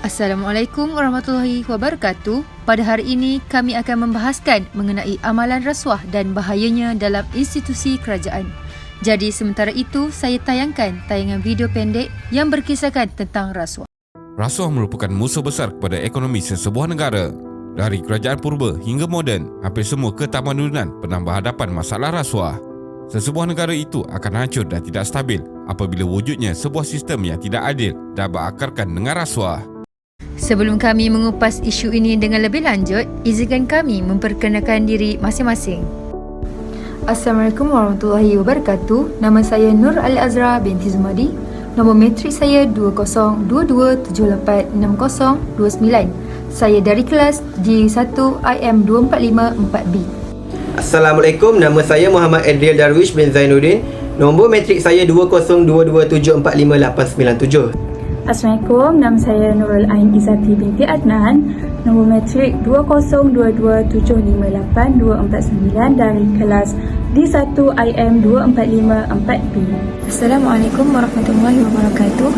Assalamualaikum warahmatullahi wabarakatuh. Pada hari ini kami akan membahaskan mengenai amalan rasuah dan bahayanya dalam institusi kerajaan. Jadi sementara itu saya tayangkan tayangan video pendek yang berkisahkan tentang rasuah. Rasuah merupakan musuh besar kepada ekonomi sesebuah negara. Dari kerajaan purba hingga moden, hampir semua ketamadunan pernah berhadapan masalah rasuah. Sesebuah negara itu akan hancur dan tidak stabil apabila wujudnya sebuah sistem yang tidak adil dan berakarkan dengan rasuah. Sebelum kami mengupas isu ini dengan lebih lanjut, izinkan kami memperkenalkan diri masing-masing. Assalamualaikum warahmatullahi wabarakatuh. Nama saya Nur Al-Azra binti Zumadi. Nombor matrik saya 2022786029. Saya dari kelas G1 IM2454B. Assalamualaikum, nama saya Muhammad Adriel Darwish bin Zainuddin. Nombor matrik saya 2022745897. Assalamualaikum, nama saya Nurul Ain Izzati binti Adnan. Nombor matrik 2022758249 dari kelas D1 IM2454B. Assalamualaikum warahmatullahi wabarakatuh.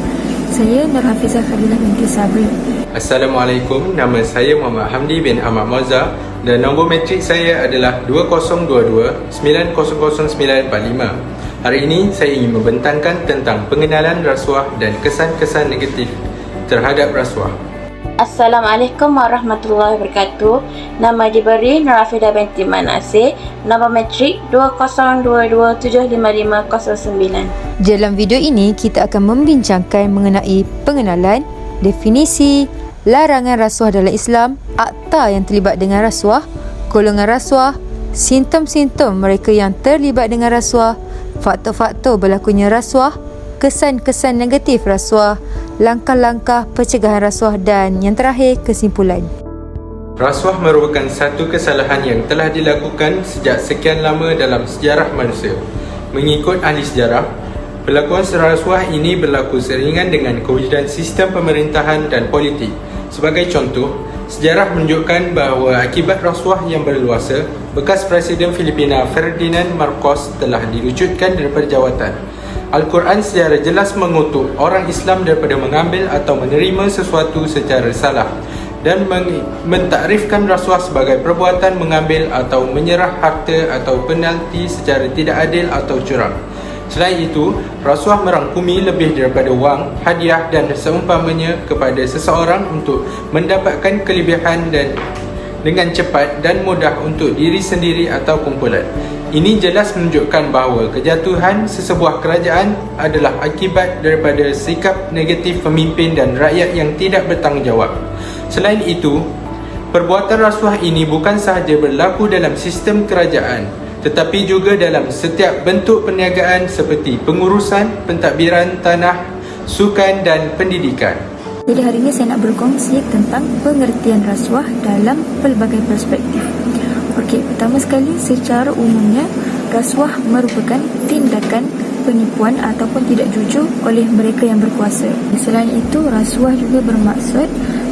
Saya Nur Hafizah Fadilah binti Sabri. Assalamualaikum, nama saya Muhammad Hamdi bin Ahmad Moza dan nombor matrik saya adalah 2022900945. Hari ini saya ingin membentangkan tentang pengenalan rasuah dan kesan-kesan negatif terhadap rasuah. Assalamualaikum warahmatullahi wabarakatuh. Nama diberi Nur Afidah binti Manasih. Nombor matrik 2022755009. Dalam video ini kita akan membincangkan mengenai pengenalan, definisi, larangan rasuah dalam Islam, akta yang terlibat dengan rasuah, golongan rasuah, simptom-simptom mereka yang terlibat dengan rasuah, faktor-faktor berlakunya rasuah, kesan-kesan negatif rasuah, langkah-langkah pencegahan rasuah dan yang terakhir kesimpulan. Rasuah merupakan satu kesalahan yang telah dilakukan sejak sekian lama dalam sejarah manusia. Mengikut ahli sejarah, perlakuan rasuah ini berlaku seringan dengan kewujudan sistem pemerintahan dan politik. Sebagai contoh, sejarah menunjukkan bahawa akibat rasuah yang berluasa, bekas Presiden Filipina Ferdinand Marcos telah dilucutkan daripada jawatan. Al-Quran secara jelas mengutuk orang Islam daripada mengambil atau menerima sesuatu secara salah dan mentakrifkan rasuah sebagai perbuatan mengambil atau menyerah harta atau penalti secara tidak adil atau curang. Selain itu, rasuah merangkumi lebih daripada wang, hadiah dan seumpamanya kepada seseorang untuk mendapatkan kelebihan dan dengan cepat dan mudah untuk diri sendiri atau kumpulan. Ini jelas menunjukkan bahawa kejatuhan sesebuah kerajaan adalah akibat daripada sikap negatif pemimpin dan rakyat yang tidak bertanggungjawab. Selain itu, perbuatan rasuah ini bukan sahaja berlaku dalam sistem kerajaan, tetapi juga dalam setiap bentuk perniagaan seperti pengurusan, pentadbiran tanah, sukan dan pendidikan. Jadi hari ini saya nak berkongsi tentang pengertian rasuah dalam pelbagai perspektif. Okey, pertama sekali secara umumnya rasuah merupakan tindakan penipuan ataupun tidak jujur oleh mereka yang berkuasa. Selain itu, rasuah juga bermaksud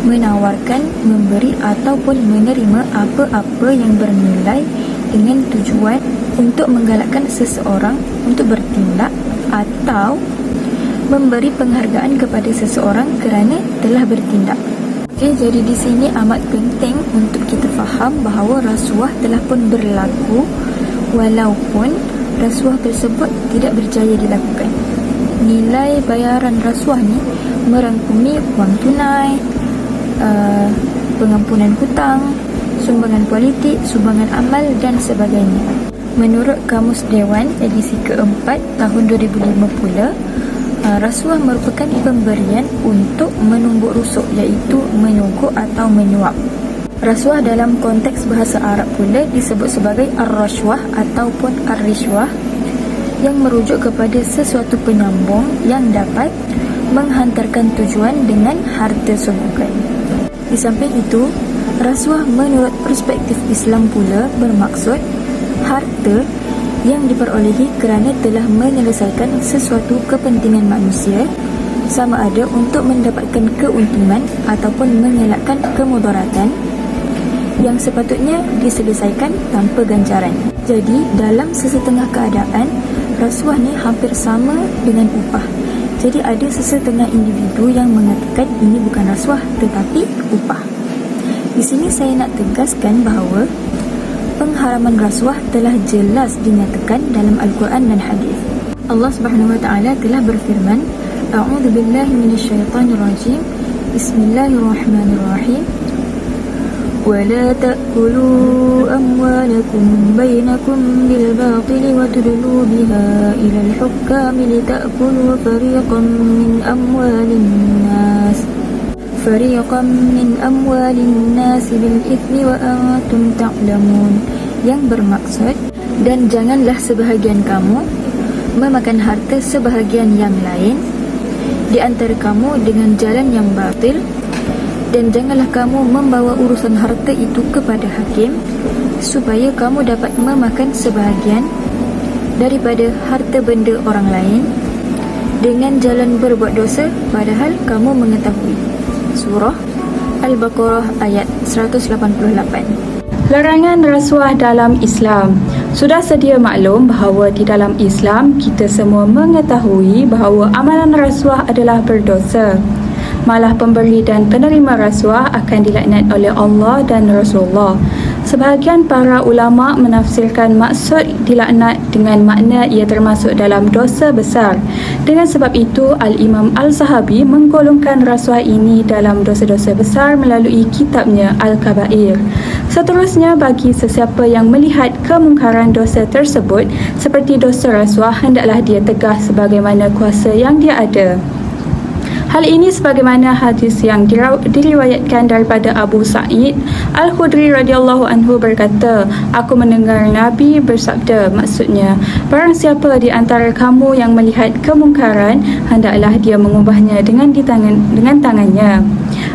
menawarkan, memberi ataupun menerima apa-apa yang bernilai dengan tujuan untuk menggalakkan seseorang untuk bertindak atau memberi penghargaan kepada seseorang kerana telah bertindak. Okey, jadi di sini amat penting untuk kita faham bahawa rasuah telah pun berlaku walaupun rasuah tersebut tidak berjaya dilakukan. Nilai bayaran rasuah ni merangkumi wang tunai, pengampunan hutang, sumbangan politik, sumbangan amal dan sebagainya. Menurut Kamus Dewan edisi keempat tahun 2005 pula, rasuah merupakan pemberian untuk menumbuk rusuk, iaitu menyogok atau menyuap. Rasuah dalam konteks bahasa Arab pula disebut sebagai ar-rashwah ataupun ar-rishwah yang merujuk kepada sesuatu penyambung yang dapat menghantarkan tujuan dengan harta sumbangan. Di samping itu, rasuah menurut perspektif Islam pula bermaksud harta yang diperolehi kerana telah menyelesaikan sesuatu kepentingan manusia, sama ada untuk mendapatkan keuntungan ataupun mengelakkan kemudaratan yang sepatutnya diselesaikan tanpa ganjaran. Jadi, dalam sesetengah keadaan, rasuah ni hampir sama dengan upah, Jadi ada sesetengah individu yang mengatakan ini bukan rasuah tetapi upah. Di sini saya nak tegaskan bahawa pengharaman rasuah telah jelas dinyatakan dalam Al-Quran dan hadis. Allah Subhanahu wa taala telah berfirman, A'udzu billahi minasyaitonir rajim. Bismillahirrahmanirrahim. ولا تأكلوا أموالكم بينكم بالباطل وتدلوا بها إلى الحكام لتأكلوا فريقا من أموال الناس بالإثم وأنتم تعلمون, yang bermaksud, dan janganlah sebahagian kamu memakan harta sebahagian yang lain di antara kamu dengan jalan yang batil, dan janganlah kamu membawa urusan harta itu kepada hakim supaya kamu dapat memakan sebahagian daripada harta benda orang lain dengan jalan berbuat dosa padahal kamu mengetahui. Surah Al-Baqarah ayat 188. Larangan rasuah dalam Islam. Sudah sedia maklum bahawa di dalam Islam kita semua mengetahui bahawa amalan rasuah adalah berdosa. Malah pemberi dan penerima rasuah akan dilaknat oleh Allah dan Rasulullah. Sebahagian para ulama menafsirkan maksud dilaknat dengan makna ia termasuk dalam dosa besar. Dengan sebab itu, Al-Imam Al-Zahabi menggolongkan rasuah ini dalam dosa-dosa besar melalui kitabnya Al-Kabair. Seterusnya, bagi sesiapa yang melihat kemungkaran dosa tersebut seperti dosa rasuah, hendaklah dia tegah sebagaimana kuasa yang dia ada. Hal ini sebagaimana hadis yang diriwayatkan daripada Abu Sa'id Al-Khudri radhiyallahu anhu berkata, aku mendengar Nabi bersabda, maksudnya, barang siapa di antara kamu yang melihat kemungkaran, hendaklah dia mengubahnya dengan tangannya.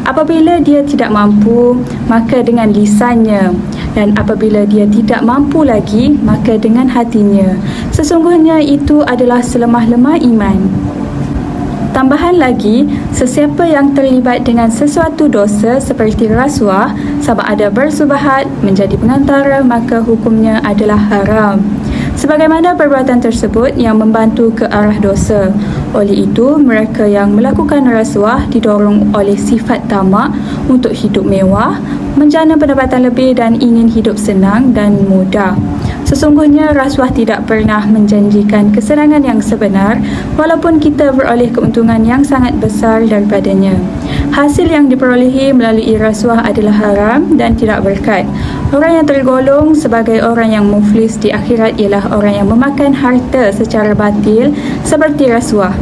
Apabila dia tidak mampu, maka dengan lisannya, dan apabila dia tidak mampu lagi, maka dengan hatinya. Sesungguhnya itu adalah selemah-lemah iman. Tambahan lagi, sesiapa yang terlibat dengan sesuatu dosa seperti rasuah, sama ada bersubahat, menjadi pengantara, maka hukumnya adalah haram. Sebagaimana perbuatan tersebut yang membantu ke arah dosa. Oleh itu, mereka yang melakukan rasuah didorong oleh sifat tamak untuk hidup mewah, menjana pendapatan lebih dan ingin hidup senang dan mudah. Sesungguhnya rasuah tidak pernah menjanjikan kesenangan yang sebenar, walaupun kita beroleh keuntungan yang sangat besar daripadanya. Hasil yang diperolehi melalui rasuah adalah haram dan tidak berkat. Orang yang tergolong sebagai orang yang muflis di akhirat ialah orang yang memakan harta secara batil seperti rasuah.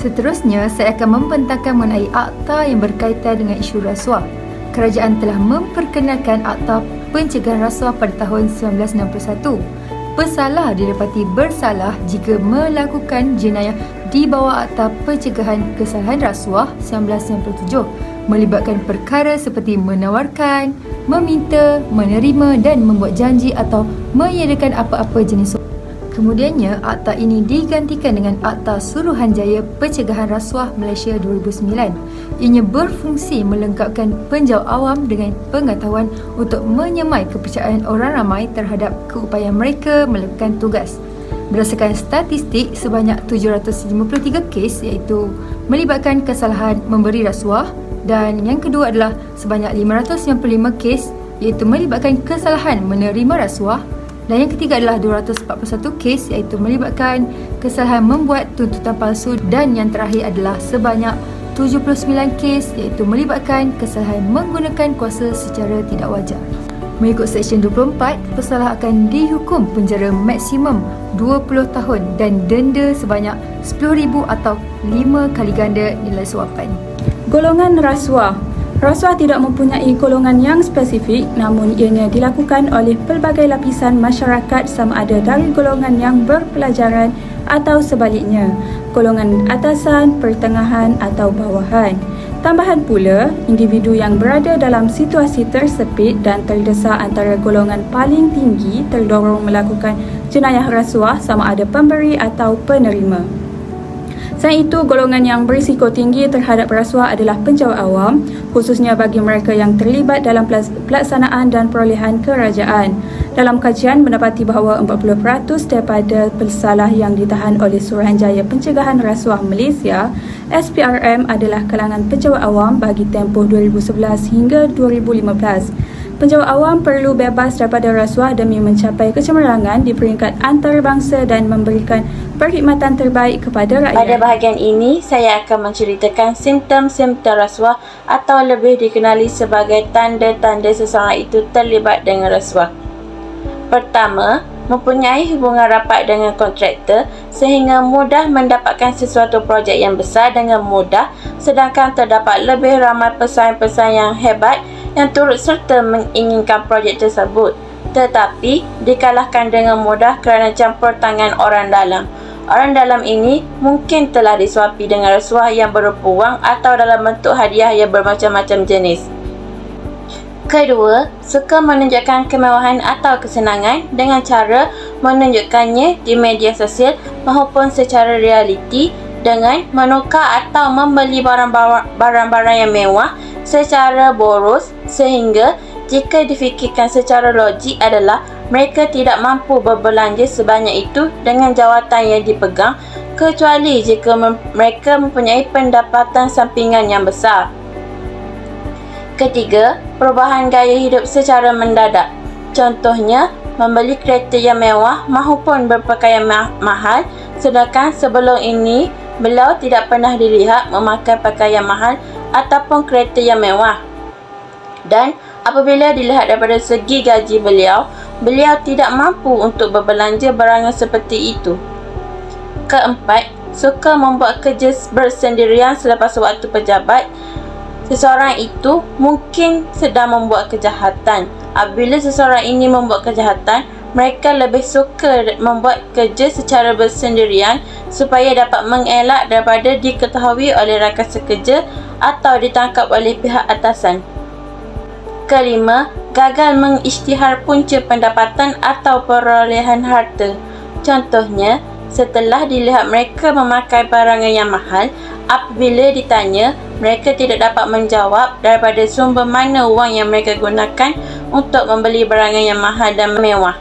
Seterusnya, saya akan membentangkan mengenai akta yang berkaitan dengan isu rasuah. Kerajaan telah memperkenalkan Akta Pencegahan Rasuah pada tahun 1961. Pesalah didapati bersalah jika melakukan jenayah di bawah Akta Pencegahan Kesalahan Rasuah 1997, melibatkan perkara seperti menawarkan, meminta, menerima dan membuat janji atau menyediakan apa-apa jenis. Kemudiannya, akta ini digantikan dengan Akta Suruhanjaya Pencegahan Rasuah Malaysia 2009. Ianya berfungsi melengkapkan penjawat awam dengan pengetahuan untuk menyemai kepercayaan orang ramai terhadap keupayaan mereka melakukan tugas. Berdasarkan statistik, sebanyak 753 kes iaitu melibatkan kesalahan memberi rasuah, dan yang kedua adalah sebanyak 595 kes iaitu melibatkan kesalahan menerima rasuah, dan yang ketiga adalah 241 kes iaitu melibatkan kesalahan membuat tuntutan palsu, dan yang terakhir adalah sebanyak 79 kes iaitu melibatkan kesalahan menggunakan kuasa secara tidak wajar. Mengikut Seksyen 24, pesalah akan dihukum penjara maksimum 20 tahun dan denda sebanyak RM10,000 atau 5 kali ganda nilai suapan. Golongan rasuah. Rasuah tidak mempunyai golongan yang spesifik, namun ianya dilakukan oleh pelbagai lapisan masyarakat sama ada dari golongan yang berpelajaran atau sebaliknya, golongan atasan, pertengahan atau bawahan. Tambahan pula, individu yang berada dalam situasi tersepit dan terdesak antara golongan paling tinggi terdorong melakukan jenayah rasuah sama ada pemberi atau penerima. Selain itu, golongan yang berisiko tinggi terhadap rasuah adalah penjawat awam, khususnya bagi mereka yang terlibat dalam pelaksanaan dan perolehan kerajaan. Dalam kajian mendapati bahawa 40% daripada pesalah yang ditahan oleh Suruhanjaya Pencegahan Rasuah Malaysia SPRM adalah kalangan pejabat awam bagi tempoh 2011 hingga 2015. Pejabat awam perlu bebas daripada rasuah demi mencapai kecemerlangan di peringkat antarabangsa dan memberikan perkhidmatan terbaik kepada rakyat. Pada bahagian ini, saya akan menceritakan simptom-simptom rasuah atau lebih dikenali sebagai tanda-tanda seseorang itu terlibat dengan rasuah. Pertama, mempunyai hubungan rapat dengan kontraktor sehingga mudah mendapatkan sesuatu projek yang besar dengan mudah, sedangkan terdapat lebih ramai pesaing-pesaing yang hebat yang turut serta menginginkan projek tersebut, tetapi dikalahkan dengan mudah kerana campur tangan orang dalam. Orang dalam ini mungkin telah disuapi dengan rasuah yang berupa wang atau dalam bentuk hadiah yang bermacam-macam jenis. Kedua, suka menunjukkan kemewahan atau kesenangan dengan cara menunjukkannya di media sosial maupun secara realiti dengan menukar atau membeli barang-barang yang mewah secara boros, sehingga jika difikirkan secara logik adalah mereka tidak mampu berbelanja sebanyak itu dengan jawatan yang dipegang, kecuali jika mereka mempunyai pendapatan sampingan yang besar. Ketiga, perubahan gaya hidup secara mendadak. Contohnya, membeli kereta yang mewah maupun berpakaian mahal, sedangkan sebelum ini beliau tidak pernah dilihat memakai pakaian mahal ataupun kereta yang mewah. Dan apabila dilihat daripada segi gaji beliau tidak mampu untuk berbelanja barangan seperti itu. Keempat, suka membuat kerja bersendirian selepas waktu pejabat. Seseorang itu mungkin sedang membuat kejahatan. Apabila seseorang ini membuat kejahatan, mereka lebih suka membuat kerja secara bersendirian supaya dapat mengelak daripada diketahui oleh rakan sekerja atau ditangkap oleh pihak atasan. Kelima, gagal mengisytihar punca pendapatan atau perolehan harta. Contohnya, setelah dilihat mereka memakai barangan yang mahal, apabila ditanya, mereka tidak dapat menjawab daripada sumber mana wang yang mereka gunakan untuk membeli barangan yang mahal dan mewah.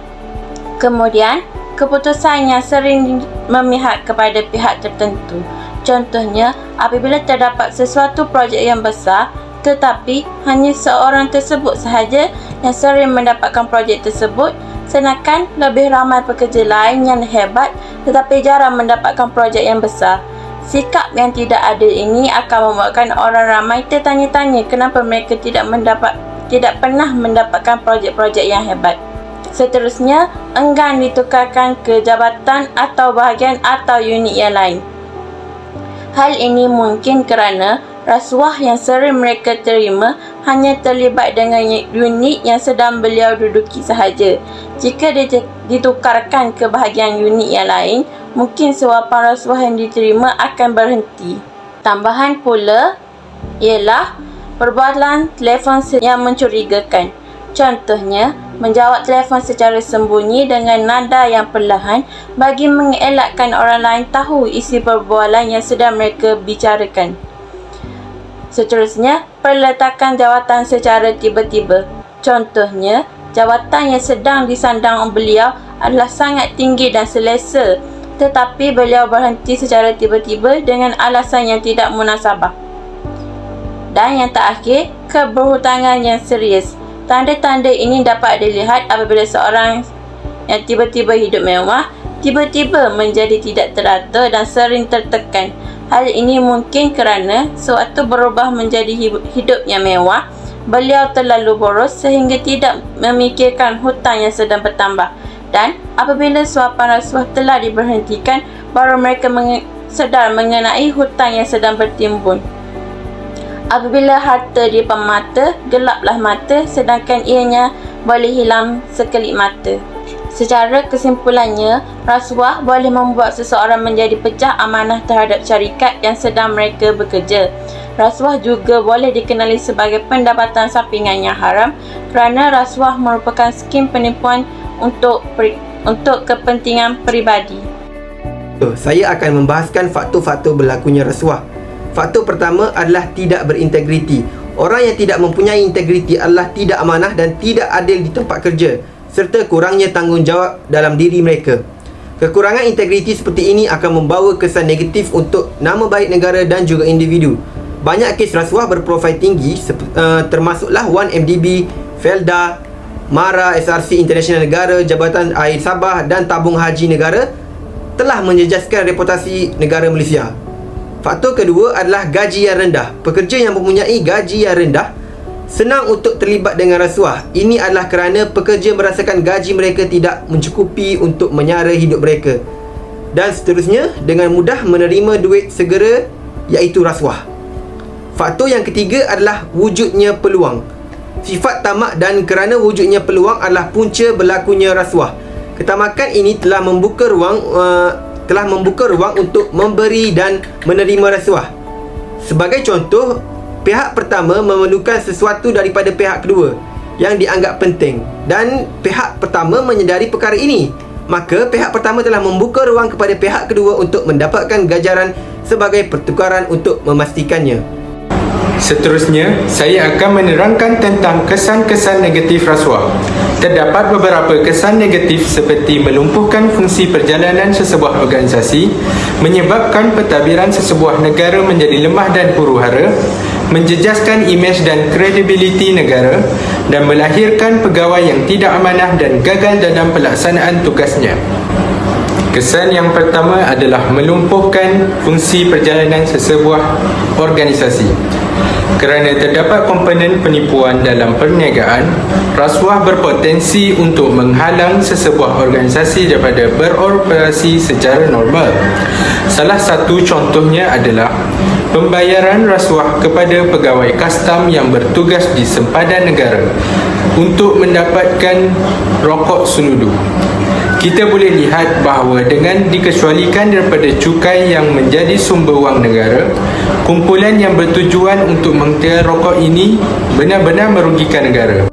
Kemudian, keputusan yang sering memihak kepada pihak tertentu. Contohnya, apabila terdapat sesuatu projek yang besar, tetapi hanya seorang tersebut sahaja yang sering mendapatkan projek tersebut, sedangkan lebih ramai pekerja lain yang hebat tetapi jarang mendapatkan projek yang besar. Sikap yang tidak adil ini akan membuatkan orang ramai tertanya-tanya kenapa mereka tidak pernah mendapatkan projek-projek yang hebat. Seterusnya, enggan ditukarkan ke jabatan atau bahagian atau unit yang lain. Hal ini mungkin kerana rasuah yang sering mereka terima hanya terlibat dengan unit yang sedang beliau duduki sahaja. Jika ditukarkan ke bahagian unit yang lain, mungkin suapan rasuah yang diterima akan berhenti. Tambahan pula ialah perbuatan telefon yang mencurigakan. Contohnya, menjawab telefon secara sembunyi dengan nada yang perlahan bagi mengelakkan orang lain tahu isi perbualan yang sedang mereka bicarakan. Seterusnya, perletakan jawatan secara tiba-tiba. Contohnya, jawatan yang sedang disandang beliau adalah sangat tinggi dan selesa, tetapi beliau berhenti secara tiba-tiba dengan alasan yang tidak munasabah. Dan yang terakhir, keberhutangan yang serius. Tanda-tanda ini dapat dilihat apabila seorang yang tiba-tiba hidup mewah, tiba-tiba menjadi tidak teratur dan sering tertekan. Hal ini mungkin kerana sewaktu berubah menjadi hidup yang mewah, beliau terlalu boros sehingga tidak memikirkan hutang yang sedang bertambah. Dan apabila suapan rasuah telah diberhentikan, baru mereka sedar mengenai hutang yang sedang bertimbun. Apabila harta di depan mata, gelaplah mata, sedangkan ianya boleh hilang sekelip mata. Secara kesimpulannya, rasuah boleh membuat seseorang menjadi pecah amanah terhadap syarikat yang sedang mereka bekerja. Rasuah juga boleh dikenali sebagai pendapatan sampingan yang haram kerana rasuah merupakan skim penipuan untuk kepentingan peribadi. Saya akan membahaskan faktor-faktor berlakunya rasuah. Faktor pertama adalah tidak berintegriti. Orang yang tidak mempunyai integriti adalah tidak amanah dan tidak adil di tempat kerja. serta kurangnya tanggungjawab dalam diri mereka. Kekurangan integriti seperti ini akan membawa kesan negatif untuk nama baik negara dan juga individu. Banyak kes rasuah berprofil tinggi termasuklah 1MDB, Felda, MARA, SRC International Negara, Jabatan Air Sabah dan Tabung Haji Negara telah menjejaskan reputasi negara Malaysia. Faktor kedua adalah gaji yang rendah. Pekerja yang mempunyai gaji yang rendah senang untuk terlibat dengan rasuah. Ini adalah kerana pekerja merasakan gaji mereka tidak mencukupi untuk menyara hidup mereka. Dan seterusnya, dengan mudah menerima duit segera, iaitu rasuah. Faktor yang ketiga adalah wujudnya peluang. Sifat tamak dan kerana wujudnya peluang adalah punca berlakunya rasuah. Ketamakan ini telah membuka ruang untuk memberi dan menerima rasuah. Sebagai contoh, pihak pertama memerlukan sesuatu daripada pihak kedua yang dianggap penting dan pihak pertama menyedari perkara ini. Maka pihak pertama telah membuka ruang kepada pihak kedua untuk mendapatkan ganjaran sebagai pertukaran untuk memastikannya. Seterusnya, saya akan menerangkan tentang kesan-kesan negatif rasuah. Terdapat beberapa kesan negatif seperti melumpuhkan fungsi perjalanan sesebuah organisasi, menyebabkan pentadbiran sesebuah negara menjadi lemah dan huru-hara, menjejaskan imej dan kredibiliti negara dan melahirkan pegawai yang tidak amanah dan gagal dalam pelaksanaan tugasnya. Kesan yang pertama adalah melumpuhkan fungsi perjalanan sesebuah organisasi. Kerana terdapat komponen penipuan dalam perniagaan, rasuah berpotensi untuk menghalang sesebuah organisasi daripada beroperasi secara normal. Salah satu contohnya adalah pembayaran rasuah kepada pegawai kastam yang bertugas di sempadan negara untuk mendapatkan rokok senudu. Kita boleh lihat bahawa dengan dikecualikan daripada cukai yang menjadi sumber wang negara, kumpulan yang bertujuan untuk mengeluarkan rokok ini benar-benar merugikan negara.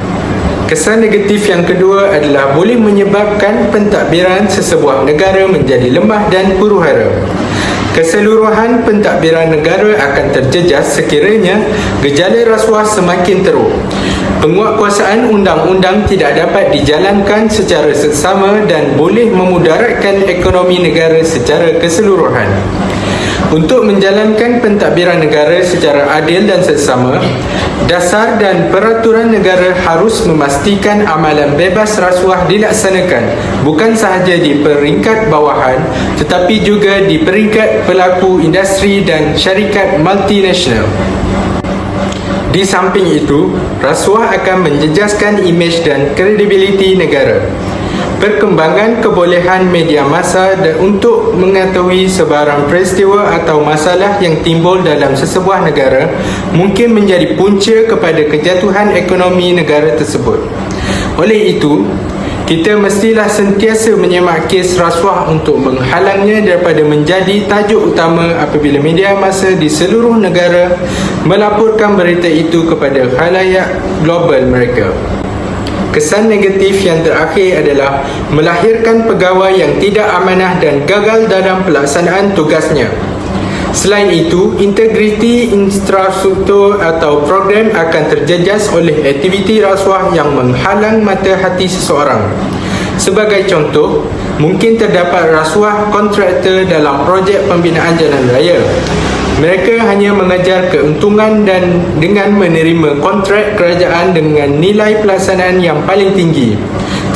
Kesan negatif yang kedua adalah boleh menyebabkan pentadbiran sesebuah negara menjadi lemah dan huru-hara. Keseluruhan pentadbiran negara akan terjejas sekiranya gejala rasuah semakin teruk. Penguatkuasaan undang-undang tidak dapat dijalankan secara seksama dan boleh memudaratkan ekonomi negara secara keseluruhan. Untuk menjalankan pentadbiran negara secara adil dan seksama, dasar dan peraturan negara harus memastikan amalan bebas rasuah dilaksanakan bukan sahaja di peringkat bawahan tetapi juga di peringkat pelaku industri dan syarikat multinasional. Di samping itu, rasuah akan menjejaskan imej dan kredibiliti negara. Perkembangan kebolehan media massa untuk mengetahui sebarang peristiwa atau masalah yang timbul dalam sesebuah negara mungkin menjadi punca kepada kejatuhan ekonomi negara tersebut. Oleh itu, kita mestilah sentiasa menyemak kes rasuah untuk menghalangnya daripada menjadi tajuk utama apabila media massa di seluruh negara melaporkan berita itu kepada khalayak global mereka. Kesan negatif yang terakhir adalah melahirkan pegawai yang tidak amanah dan gagal dalam pelaksanaan tugasnya. Selain itu, integriti infrastruktur atau program akan terjejas oleh aktiviti rasuah yang menghalang mata hati seseorang. Sebagai contoh, mungkin terdapat rasuah kontraktor dalam projek pembinaan jalan raya. Mereka hanya mengejar keuntungan dan dengan menerima kontrak kerajaan dengan nilai pelaksanaan yang paling tinggi.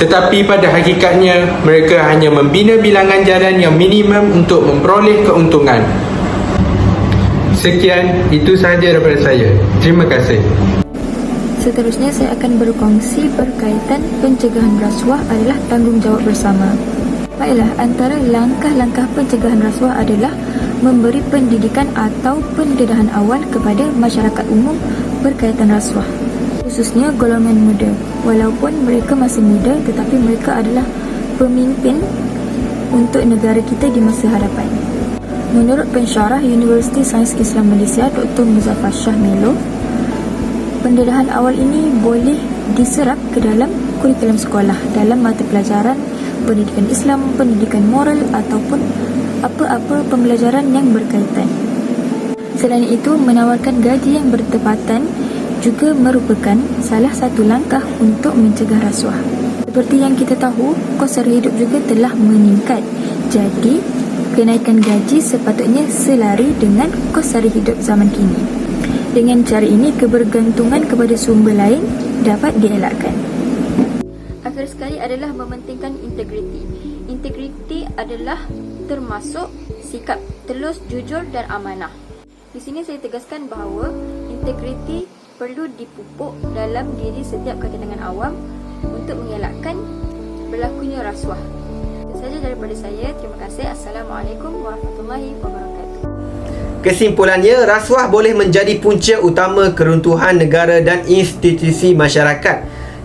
Tetapi pada hakikatnya, mereka hanya membina bilangan jalan yang minimum untuk memperoleh keuntungan. Sekian, itu sahaja daripada saya. Terima kasih. Seterusnya saya akan berkongsi berkaitan pencegahan rasuah adalah tanggungjawab bersama. Baiklah, antara langkah-langkah pencegahan rasuah adalah memberi pendidikan atau pendedahan awal kepada masyarakat umum berkaitan rasuah, khususnya golongan muda. Walaupun mereka masih muda, tetapi mereka adalah pemimpin untuk negara kita di masa hadapan. Menurut pensyarah Universiti Sains Islam Malaysia Dr. Muzaffar Shah Melo, pendedahan awal ini boleh diserap ke dalam kurikulum sekolah dalam mata pelajaran pendidikan Islam, pendidikan moral ataupun apa-apa pembelajaran yang berkaitan. Selain itu, menawarkan gaji yang bertepatan juga merupakan salah satu langkah untuk mencegah rasuah. Seperti yang kita tahu, kos sara hidup juga telah meningkat. Jadi, kenaikan gaji sepatutnya selari dengan kos sara hidup zaman kini. Dengan cara ini, kebergantungan kepada sumber lain dapat dielakkan. Akhir sekali adalah mementingkan integriti. Integriti adalah termasuk sikap telus, jujur dan amanah. Di sini saya tegaskan bahawa integriti perlu dipupuk dalam diri setiap kalangan awam untuk mengelakkan berlakunya rasuah. Itu saja daripada saya. Terima kasih. Assalamualaikum warahmatullahi wabarakatuh. Kesimpulannya, rasuah boleh menjadi punca utama keruntuhan negara dan institusi masyarakat.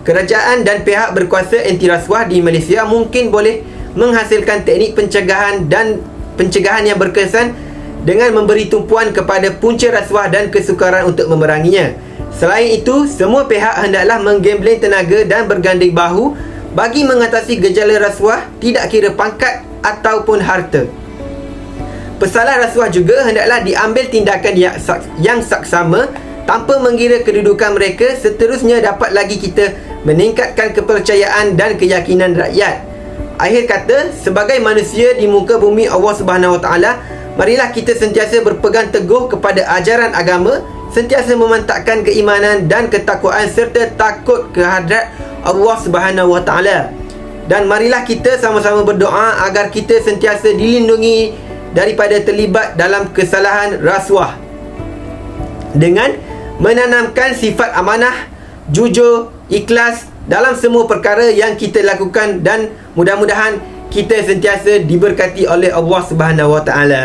Kerajaan dan pihak berkuasa anti rasuah di Malaysia mungkin boleh menghasilkan teknik pencegahan yang berkesan dengan memberi tumpuan kepada punca rasuah dan kesukaran untuk memeranginya. Selain itu, semua pihak hendaklah menggambling tenaga dan berganding bahu bagi mengatasi gejala rasuah, tidak kira pangkat ataupun harta. Pesalah rasuah juga hendaklah diambil tindakan yang saksama tanpa mengira kedudukan mereka. Seterusnya dapat lagi kita meningkatkan kepercayaan dan keyakinan rakyat. Akhir kata, sebagai manusia di muka bumi Allah Subhanahu Wa Taala, marilah kita sentiasa berpegang teguh kepada ajaran agama, sentiasa memantapkan keimanan dan ketakwaan serta takut kehadrat Allah Subhanahu Wa Taala. Dan marilah kita sama-sama berdoa agar kita sentiasa dilindungi daripada terlibat dalam kesalahan rasuah dengan menanamkan sifat amanah, jujur, ikhlas dalam semua perkara yang kita lakukan, dan mudah-mudahan kita sentiasa diberkati oleh Allah Subhanahu Wa Taala.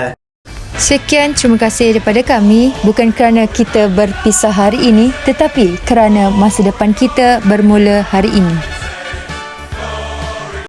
Sekian, terima kasih daripada kami. Bukan kerana kita berpisah hari ini, tetapi kerana masa depan kita bermula hari ini.